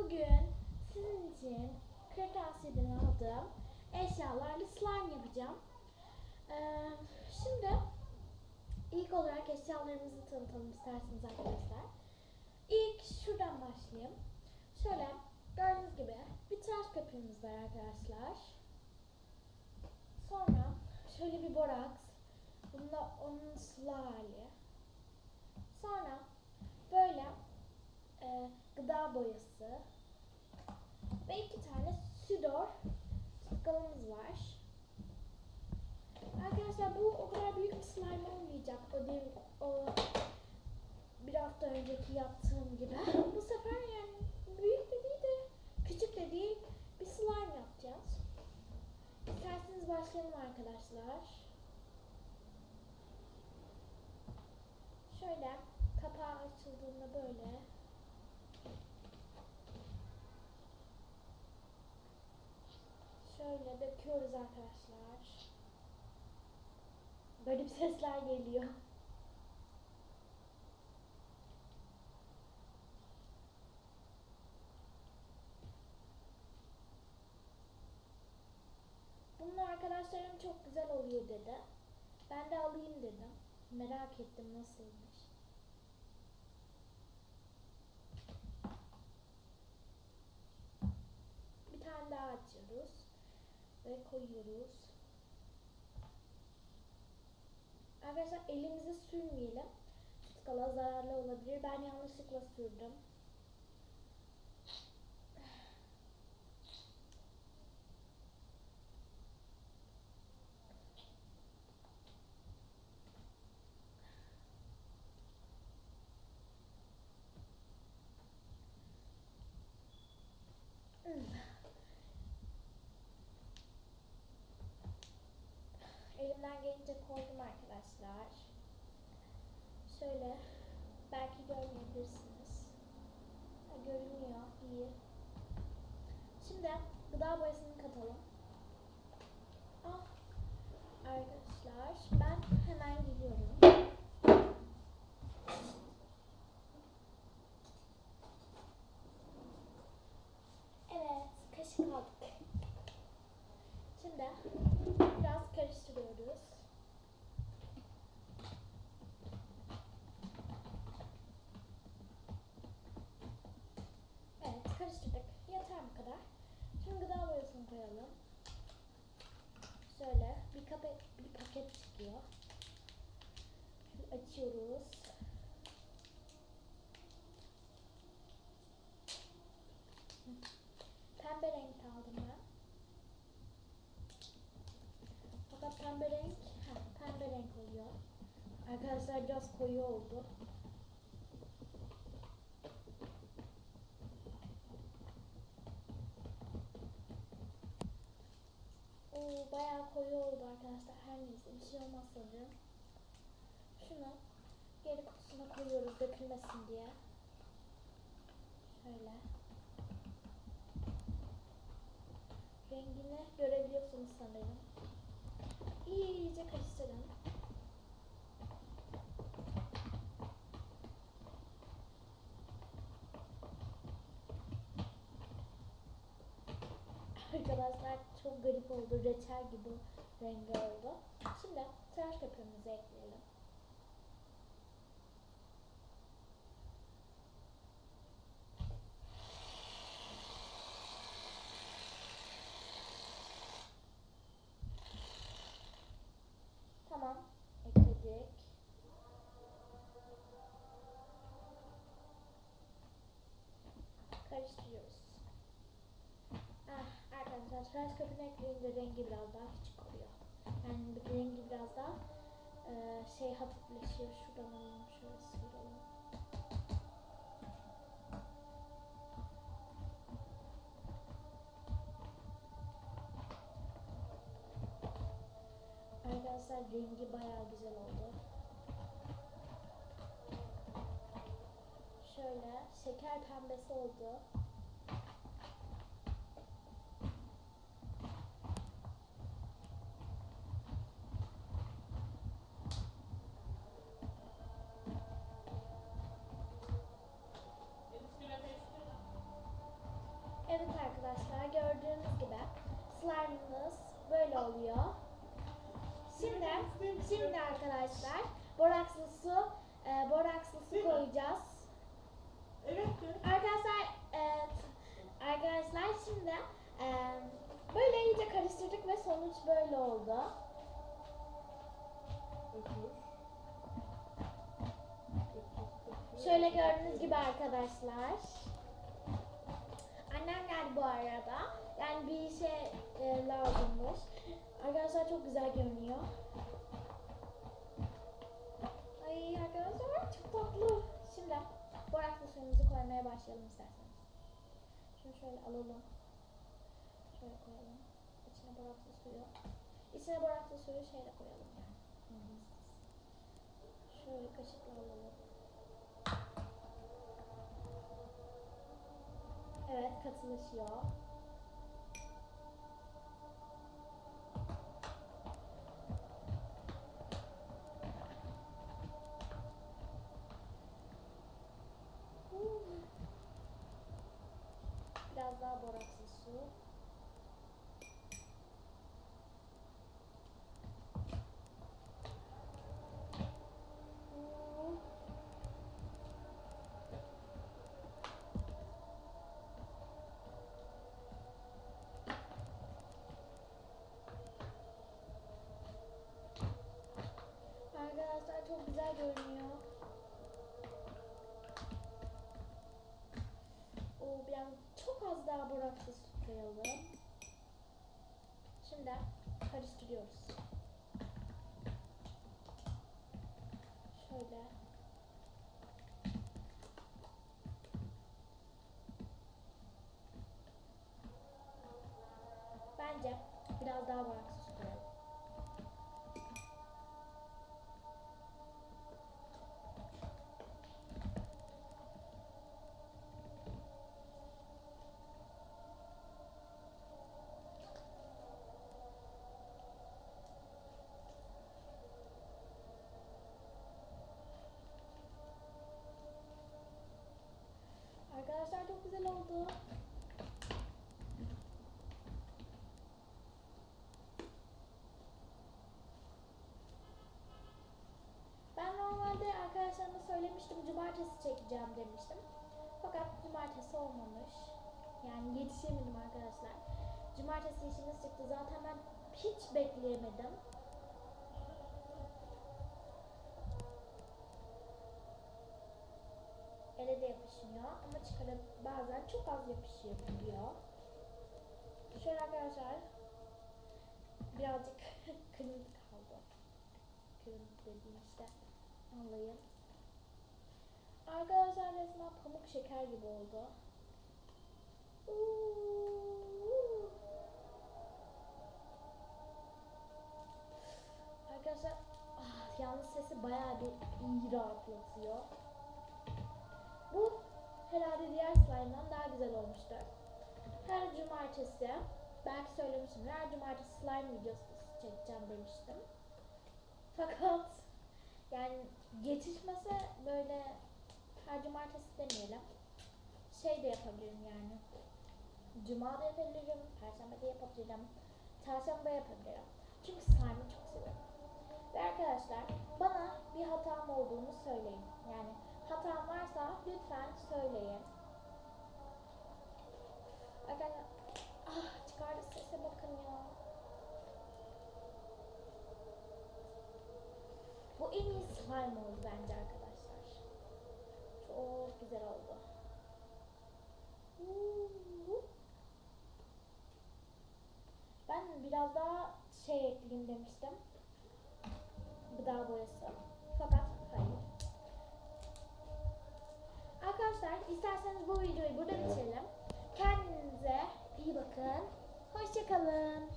Bugün sizin için kırtasiyeden aldığım eşyalarla slime yapacağım. Şimdi ilk olarak eşyalarımızı tanıtalım isterseniz arkadaşlar. İlk şuradan başlayayım. Şöyle gördüğünüz gibi bir tıraş köpüğümüz var arkadaşlar. Sonra şöyle bir boraks. Bunda onun sulu hali. Sonra böyle gıda boyası ve 2 tane sudor tutkalımız var. Arkadaşlar bu o kadar büyük bir slime olmayacak. O bir hafta önceki yaptığım gibi. Bu sefer yani büyük de değil de küçük de değil bir slime yapacağız. İsterseniz başlayalım arkadaşlar. Şöyle kapağı açıldığında böyle şöyle döküyoruz arkadaşlar. Böyle bir sesler geliyor. Bunun arkadaşlarım çok güzel oluyor dedi. Ben de alayım dedim. Merak ettim nasılmış. Bir tane daha açıyoruz ve koyuyoruz. Arkadaşlar elimize sürmeyelim. Tutkala zararlı olabilir. Ben yanlışlıkla sürdüm. Elimden gelince koydum arkadaşlar. Şöyle belki görmeyebilirsiniz. Görünüyor iyi. Şimdi gıda boyasını katalım. Arkadaşlar ben hemen geliyorum. Evet, kaşık aldık. Şimdi biraz karıştırıyoruz. Evet, karıştırdık. Yeter bu kadar. Şimdi gıda boyasını koyalım. Şöyle bir paket çıkıyor. Şimdi açıyoruz. Pembe renk aldım ben. Fakat pembe renk oluyor. Arkadaşlar biraz koyu oldu. Bayağı koyu oldu arkadaşlar. Her neyse bir şey olmaz sanırım. Şunu geri kutusuna koyuyoruz dökülmesin diye. Şöyle. Rengini görebiliyorsunuz sanırım. İyice karıştırın. Arkadaşlar çok garip oldu. Reçel gibi rengi oldu. Şimdi tıraş köpüğümüzü ekleyelim. Tamam. Ekledik. Karıştırıyoruz. Arkadaşlar tıraş köpüğünü ekleyince rengi biraz daha küçük oluyor. Yani rengi biraz daha hafifleşiyor. Şuradan alalım, şöyle sıyıralım. Arkadaşlar rengi bayağı güzel oldu. Şöyle şeker pembesi oldu. slime'ımız böyle oluyor. Şimdi arkadaşlar borakslı su koyacağız. Evet. Arkadaşlar şimdi böyle iyice karıştırdık ve sonuç böyle oldu. Şöyle gördüğünüz gibi arkadaşlar. Annem geldi bu arada. Yani bir işe lazımmış. Arkadaşlar çok güzel görünüyor. Ay arkadaşlar çok tatlı. Şimdi boraklı suyumuzu koymaya başlayalım isterseniz. Şunu şöyle alalım. Şöyle koyalım. İçine boraklı suyu. İçine boraklı suyu şeyle koyalım yani. Şöyle kaşıkla alalım. Evet, katılaşıyor. Biraz daha boraklı su. Arkadaşlar çok güzel görünüyor. Çok az daha boraklı su koyalım. Şimdi karıştırıyoruz. Şöyle. Bence biraz daha boraklı su koyalım. Arkadaşlar çok güzel oldu. Ben normalde arkadaşlarıma söylemiştim, cumartesi çekeceğim demiştim. Fakat cumartesi olmamış. Yani yetişemedim arkadaşlar. Cumartesi işimiz çıktı. Zaten ben hiç bekleyemedim. Ele de yapışmıyor ama çıkarıp bazen çok az yapışıyor. Şöyle arkadaşlar birazcık kırmızı kaldı. Kırmızı dediğim işte anlayın. Arkadaşlar resmen pamuk şeker gibi oldu. Arkadaşlar yalnız sesi bayağı bir iyi rahatlatıyor. Bu herhalde diğer slime'dan daha güzel olmuştur. Her cumartesi, belki söylemişimdir, her cumartesi slime videosu çekeceğim demiştim. Fakat yani yetişmese böyle her cumartesi demeyelim. Şey de yapabilirim yani. Cuma da yapabilirim, perşembe de yapabilirim, çarşamba yapabilirim. Çünkü slime'ı çok seviyorum. Ve arkadaşlar bana bir hatam olduğunu söyleyin. Yani hatam varsa lütfen söyleyin. Arkadaşlar çıkardı sese bakın ya. Bu en iyi slime oldu bence arkadaşlar. Çok güzel oldu. Ben biraz daha şey ekleyeyim demiştim. Gıda boyası. Fakat hayır. Arkadaşlar isterseniz bu videoyu burada bitirelim. Kendinize iyi bakın. Hoşça kalın.